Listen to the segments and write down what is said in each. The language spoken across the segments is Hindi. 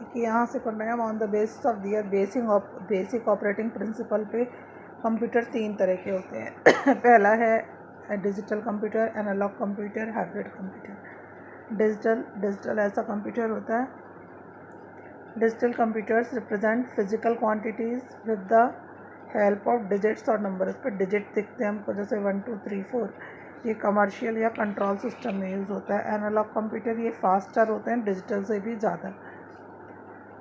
कि यहाँ से पढ़ना है on the basis of their basic operating principle पे कंप्यूटर 3 तरह के होते हैं। पहला है digital computer, analog computer, hybrid computer. Digital ऐसा कंप्यूटर होता है, digital computers represent physical quantities with the help of digits और नंबर। इस पर डिजिट दिखते हैं हमको, जैसे 1 2 3 4। ये कमर्शियल या कंट्रोल सिस्टम में यूज़ होता है। एनालॉग कंप्यूटर ये फास्टर होते हैं डिजिटल से भी ज़्यादा।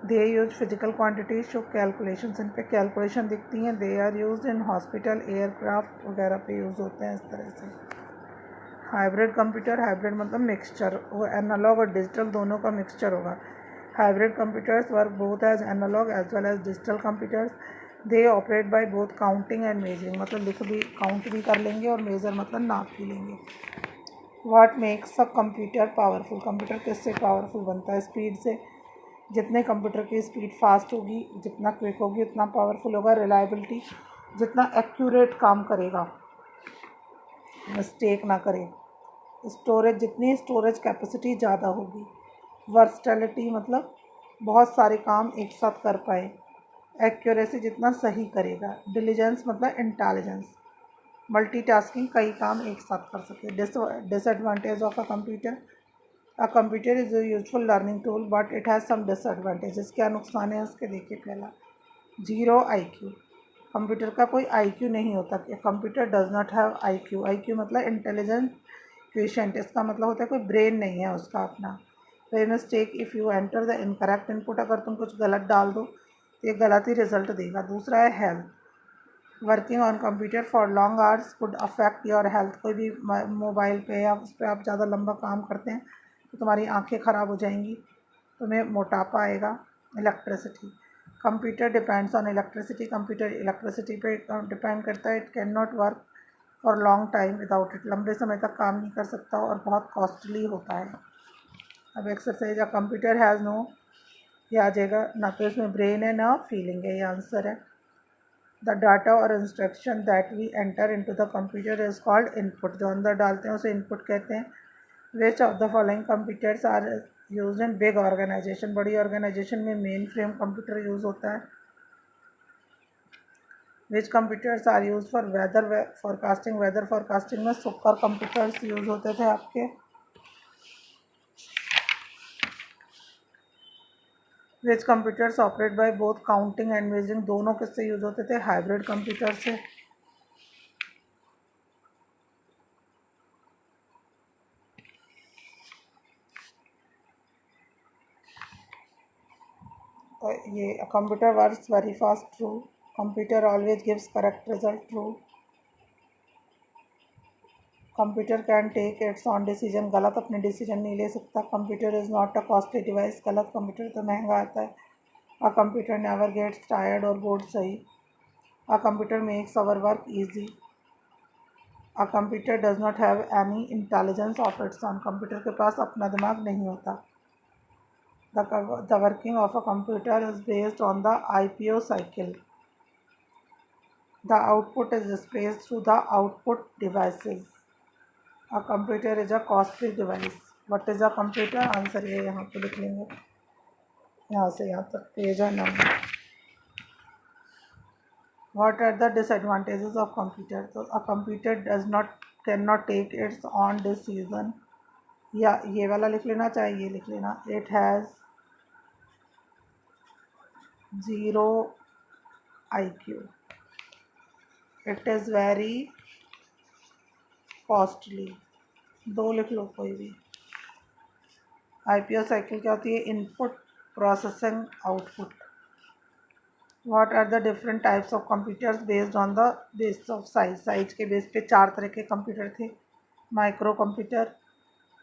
They use physical quantities show calculation, इन पे कैलकुलेशन दिखती हैं। They are use in hospital, aircraft वगैरह पे यूज़ होते हैं इस तरह से। हाइब्रिड कंप्यूटर, हाइब्रिड मतलब मिक्सचर, वो एनालॉग और डिजिटल दोनों का मिक्सचर होगा। Hybrid computers work both as analogue as well as digital computers. They operate by both counting and measuring, मतलब लिख भी काउंट भी कर लेंगे और मेजर मतलब नाप भी लेंगे। What makes a computer powerful, computer किससे पावरफुल बनता है? स्पीड से। जितने कंप्यूटर की स्पीड फास्ट होगी, जितना क्विक होगी, उतना पावरफुल होगा। रिलायबिलिटी, जितना एक्यूरेट काम करेगा, मिस्टेक ना करे। स्टोरेज, जितनी स्टोरेज कैपेसिटी ज़्यादा होगी। वर्सटैलिटी मतलब बहुत सारे काम एक साथ कर पाए। एक्यूरेसी, जितना सही करेगा। डिलीजेंस मतलब इंटेलिजेंस, मल्टीटास्किंग, कई काम एक साथ कर सके। Disadvantage of a computer, a computer is a useful learning tool but it has some disadvantages. क्या नुकसान है उसके, देखिए। पहला, जीरो आईक्यू, कंप्यूटर का कोई आईक्यू नहीं होता। Computer does not have IQ. IQ मतलब इंटेलिजेंट क्वेश्चन, इसका मतलब होता है कोई ब्रेन नहीं है उसका अपना। वे mistake if you enter the incorrect input, अगर तुम कुछ गलत डाल दो तो ये गलत ही रिजल्ट देगा। दूसरा है health, working on computer for long hours could affect your health. कोई भी मोबाइल पे या उस पर आप ज़्यादा लंबा काम करते हैं तो तुम्हारी आंखें ख़राब हो जाएंगी, तुम्हें मोटापा आएगा। Electricity, computer depends on electricity, computer electricity पे डिपेंड करता है। It can not work for long time without it, लंबे समय तक काम नहीं कर सकता और बहुत कॉस्टली होता है। अब exercise, a computer has no, ये आ जाएगा, ना तो इसमें ब्रेन है ना फीलिंग है, ये आंसर है। द डाटा और instruction that we enter into the computer is called input, जो अंदर डालते हैं उसे इनपुट कहते हैं। Which of the following computers are use in big organisation, बड़ी ऑर्गेनाइजेशन में मेन फ्रेम कंप्यूटर यूज़ होता है। Which computers are use for weather forecasting, weather forecasting में सुपर कंप्यूटर्स यूज़ होते थे आपके। Which computers operate by both counting and measuring, दोनों किससे यूज़ होते थे? हाइब्रिड कंप्यूटर से। ये computer works very fast, true. Computer always gives correct result, true. Computer can take its own decision, गलत अपने डिसीजन नहीं ले सकता। Computer is not a costly device, गलत, कंप्यूटर तो महंगा आता है। A computer never gets tired और बोर्ड, सही। A computer makes our work easy. A computer does not have any intelligence of its own, computer के पास अपना दिमाग नहीं होता। The working of a computer is based on the IPO cycle. The output is displayed through the output devices. A computer is a costly device. What is a computer? Answer ये यहाँ पे लिख लेंगे, यहाँ से यहाँ तक पेज है number. What are the disadvantages of computer? तो a computer does not cannot take its own decision, या ये वाला लिख लेना, चाहे ये लिख लेना। It has zero IQ. It is very costly, दो लिख लो कोई भी। IPO साइकिल क्या होती है? Input, processing, output. What are the different types of computers based on the base of size, size के बेस पे 4 तरह के कंप्यूटर थे। Micro computer,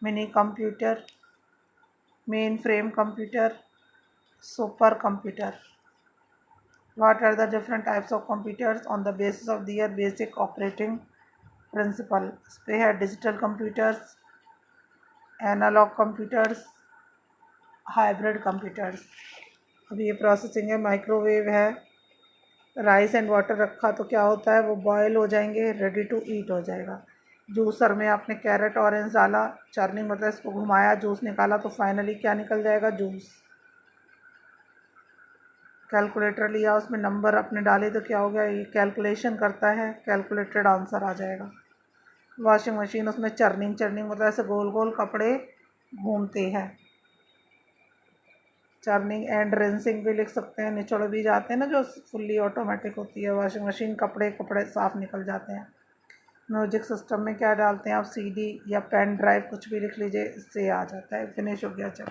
mini computer, mainframe computer, super computer. What are the different types of computers on the basis of their basic operating principle. इस पे है digital computers, analog computers, hybrid computers. अभी ये प्रोसेसिंग है, माइक्रोवेव है। राइस एंड वाटर रखा तो क्या होता है, वो बॉयल हो जाएंगे, रेडी टू ईट हो जाएगा। जूसर में आपने कैरेट ऑरेंज डाला, चर्निंग मतलब इसको घुमाया, जूस निकाला, तो फाइनली क्या निकल जाएगा? जूस। कैलकुलेटर लिया, उसमें नंबर अपने डाले तो क्या हो गया, ये कैलकुलेशन करता है, कैलकुलेटेड आंसर आ जाएगा। वॉशिंग मशीन, उसमें चर्निंग मतलब ऐसे गोल गोल कपड़े घूमते हैं। चर्निंग एंड रिंसिंग भी लिख सकते हैं, निचोड़ भी जाते हैं ना, जो फुल्ली ऑटोमेटिक होती है वॉशिंग मशीन, कपड़े साफ निकल जाते हैं। म्यूजिक सिस्टम में क्या डालते हैं आप, सीडी या पेन ड्राइव, कुछ भी लिख लीजिए, इससे आ जाता है। फिनिश हो गया। चलो।